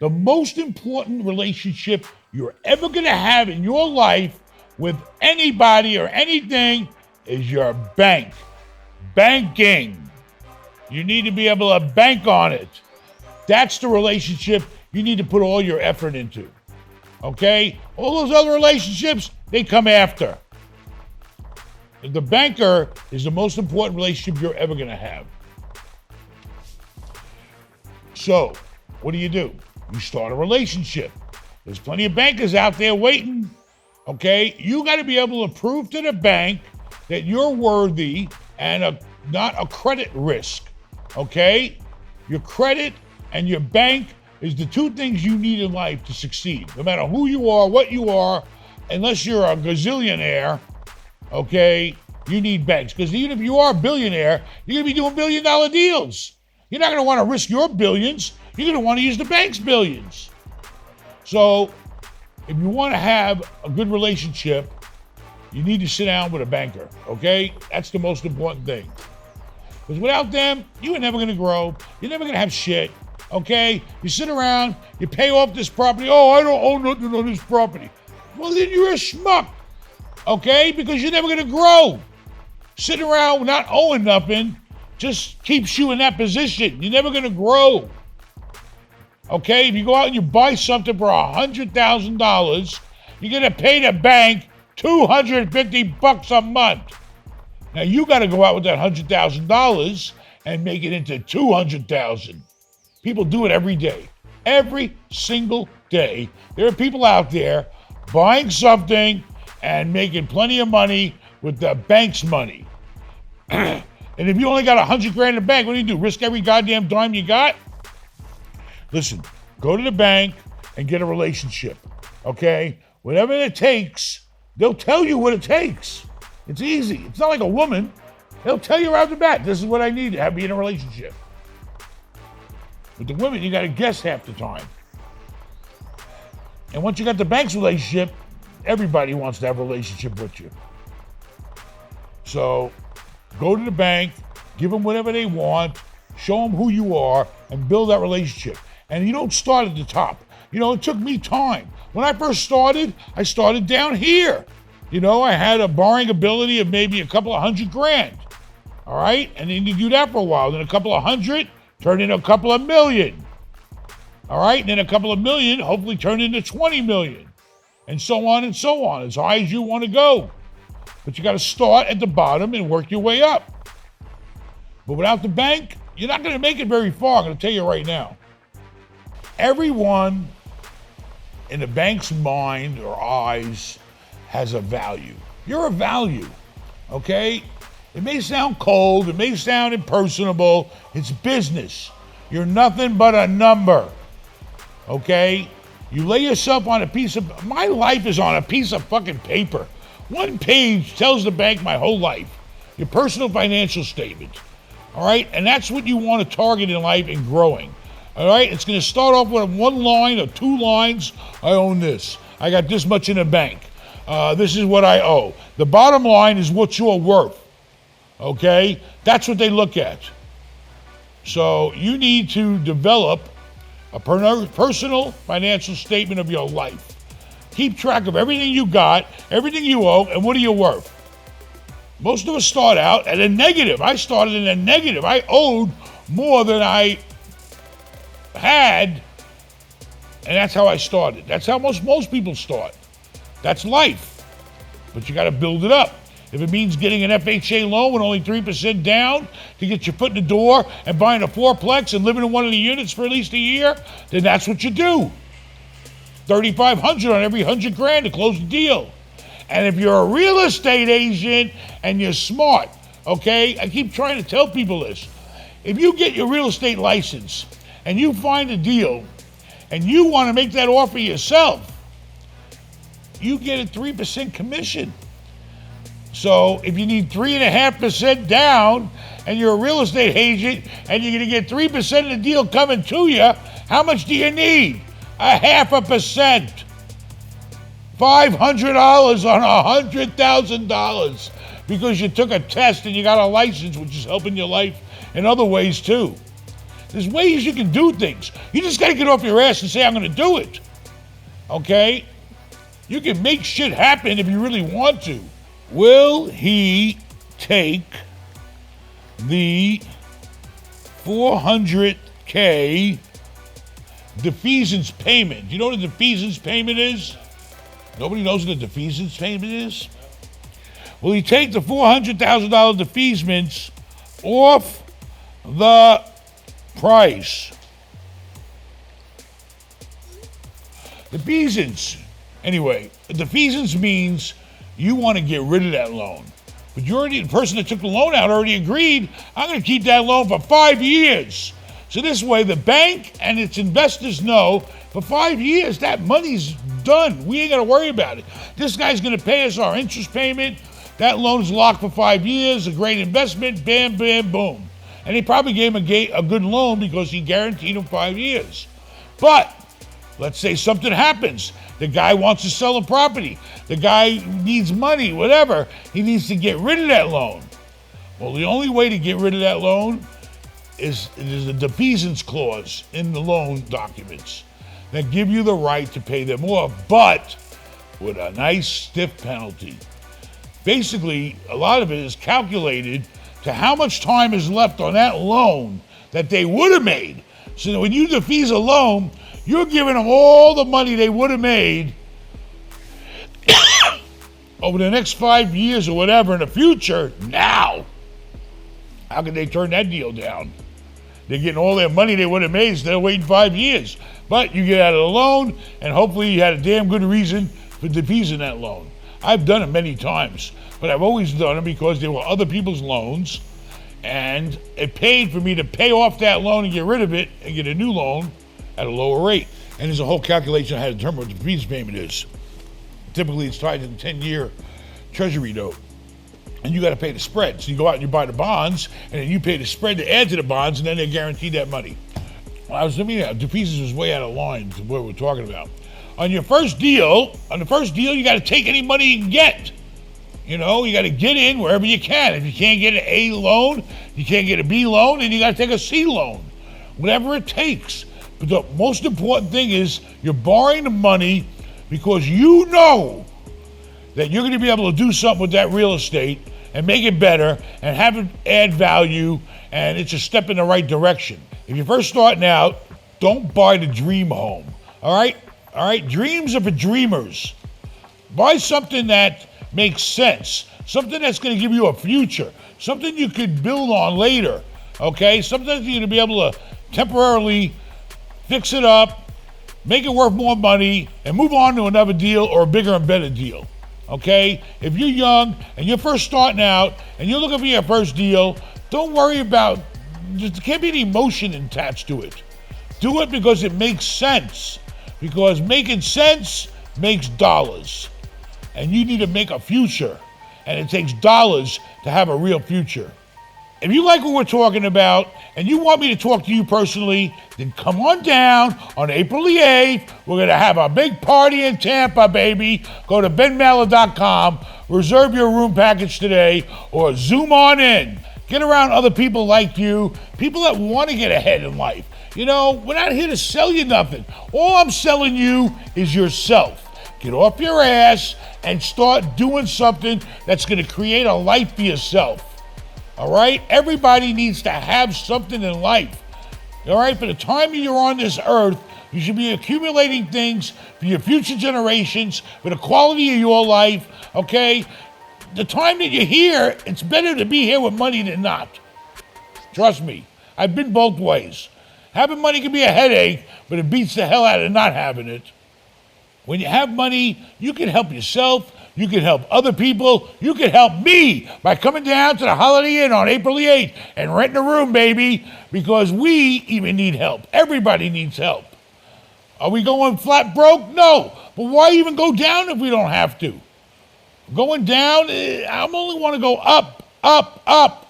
The most important relationship you're ever going to have in your life with anybody or anything is your bank. Banking. You need to be able to bank on it. That's the relationship you need to put all your effort into. Okay? All those other relationships, they come after. The banker is the most important relationship you're ever going to have. So, what do? You start a relationship. There's plenty of bankers out there waiting. Okay? You got to be able to prove to the bank that you're worthy and not a credit risk. Okay? Your credit and your bank is the two things you need in life to succeed. No matter who you are, what you are, unless you're a gazillionaire, okay, you need banks. Because even if you are a billionaire, you're going to be doing billion-dollar deals. You're not going to want to risk your billions. You're going to want to use the bank's billions. So if you want to have a good relationship, you need to sit down with a banker, okay? That's the most important thing. Because without them, you are never going to grow. You're never going to have shit, okay? You sit around, you pay off this property. Oh, I don't own nothing on this property. Well, then you're a schmuck, okay? Because you're never going to grow. Sitting around not owing nothing just keeps you in that position. You're never going to grow. Okay, if you go out and you buy something for $100,000, you're going to pay the bank $250 a month. Now you got to go out with that $100,000 and make it into $200,000. People do it every day. Every single day. There are people out there buying something and making plenty of money with the bank's money. And if you only got $100,000 in the bank, what do? Risk every goddamn dime you got? Listen, go to the bank and get a relationship, okay? Whatever it takes, they'll tell you what it takes. It's easy. It's not like a woman. They'll tell you right off the bat, this is what I need to have me in a relationship. With the women, you got to guess half the time. And once you got the bank's relationship, everybody wants to have a relationship with you. So go to the bank, give them whatever they want, show them who you are, and build that relationship. And you don't start at the top. You know, it took me time. When I first started, I started down here. You know, I had a borrowing ability of maybe a couple of $100,000. All right? And then you do that for a while. Then a couple of hundred turned into a couple of million. All right? And then a couple of million hopefully turned into 20 million. And so on, as high as you want to go. But you got to start at the bottom and work your way up. But without the bank, you're not going to make it very far, I'm going to tell you right now. Everyone in the bank's mind or eyes has a value. You're a value, okay? It may sound cold, it may sound impersonable, it's business. You're nothing but a number, okay? You lay yourself on my life is on a piece of fucking paper. One page tells the bank my whole life, your personal financial statement, all right? And that's what you want to target in life and growing. All right, it's going to start off with one line or two lines. I own this. I got this much in the bank. This is what I owe. The bottom line is what you're worth. Okay, that's what they look at. So you need to develop a personal financial statement of your life. Keep track of everything you got, everything you owe, and what are you worth. Most of us start out at a negative. I started in a negative. I owed more than I had, and that's how I started. That's how most people start. That's life. But you got to build it up. If it means getting an FHA loan with only 3% down to get your foot in the door and buying a fourplex and living in one of the units for at least a year, then that's what you do. $3,500 on every $100,000 to close the deal. And if you're a real estate agent and you're smart, okay, I keep trying to tell people this. If you get your real estate license and you find a deal and you want to make that offer yourself, you get a 3% commission. So if you need 3.5% down and you're a real estate agent and you're going to get 3% of the deal coming to you, how much do you need? 0.5%. $500 on $100,000 because you took a test and you got a license, which is helping your life in other ways too. There's ways you can do things. You just got to get off your ass and say, I'm going to do it. Okay? You can make shit happen if you really want to. Will he take the $400K defeasance payment? Do you know what a defeasance payment is? Nobody knows what a defeasance payment is? Will he take the $400,000 defeasance off the price? Defeasance. Anyway, defeasance means you want to get rid of that loan. But the person that took the loan out already agreed, I'm going to keep that loan for 5 years. So this way, the bank and its investors know for 5 years that money's done. We ain't got to worry about it. This guy's going to pay us our interest payment. That loan's locked for 5 years, a great investment, bam, bam, boom. And he probably gave him a good loan because he guaranteed him 5 years. But let's say something happens. The guy wants to sell a property. The guy needs money, whatever. He needs to get rid of that loan. Well, the only way to get rid of that loan is there's a defeasance clause in the loan documents that give you the right to pay them off, but with a nice stiff penalty. Basically, a lot of it is calculated to how much time is left on that loan that they would have made. So that when you defease a loan, you're giving them all the money they would have made over the next 5 years or whatever in the future now. How could they turn that deal down? They're getting all their money they would have made instead of waiting 5 years. But you get out of the loan, and hopefully you had a damn good reason for defeasing that loan. I've done it many times, but I've always done it because there were other people's loans, and it paid for me to pay off that loan and get rid of it and get a new loan at a lower rate. And there's a whole calculation on how to determine what the defeasance payment is. Typically, it's tied to the 10-year Treasury note. And you got to pay the spread. So you go out and you buy the bonds, and then you pay the spread to add to the bonds, and then they guarantee that money. Well, I was thinking defeasance was way out of line to what we're talking about. On the first deal, you got to take any money you can get. You know, you got to get in wherever you can. If you can't get an A loan, you can't get a B loan, then you got to take a C loan. Whatever it takes. But the most important thing is you're borrowing the money because you know that you're going to be able to do something with that real estate and make it better and have it add value, and it's a step in the right direction. If you're first starting out, don't buy the dream home, all right? All right, dreams are for dreamers. Buy something that makes sense, something that's going to give you a future, something you could build on later, okay? Something that you're going to be able to temporarily fix it up, make it worth more money, and move on to another deal or a bigger and better deal, okay? If you're young and you're first starting out and you're looking for your first deal, don't worry about, there can't be any emotion attached to it. Do it because it makes sense. Because making sense makes dollars. And you need to make a future. And it takes dollars to have a real future. If you like what we're talking about and you want me to talk to you personally, then come on down on April the 8th. We're going to have a big party in Tampa, baby. Go to benmallah.com, reserve your room package today, or Zoom on in. Get around other people like you, people that want to get ahead in life. You know, we're not here to sell you nothing. All I'm selling you is yourself. Get off your ass and start doing something that's going to create a life for yourself. All right? Everybody needs to have something in life. All right? For the time you're on this earth, you should be accumulating things for your future generations, for the quality of your life, okay? The time that you're here, it's better to be here with money than not. Trust me. I've been both ways. Having money can be a headache, but it beats the hell out of not having it. When you have money, you can help yourself, you can help other people, you can help me by coming down to the Holiday Inn on April the 8th and renting a room, baby, because we even need help. Everybody needs help. Are we going flat broke? No. But why even go down if we don't have to? Going down, I only want to go up, up, up.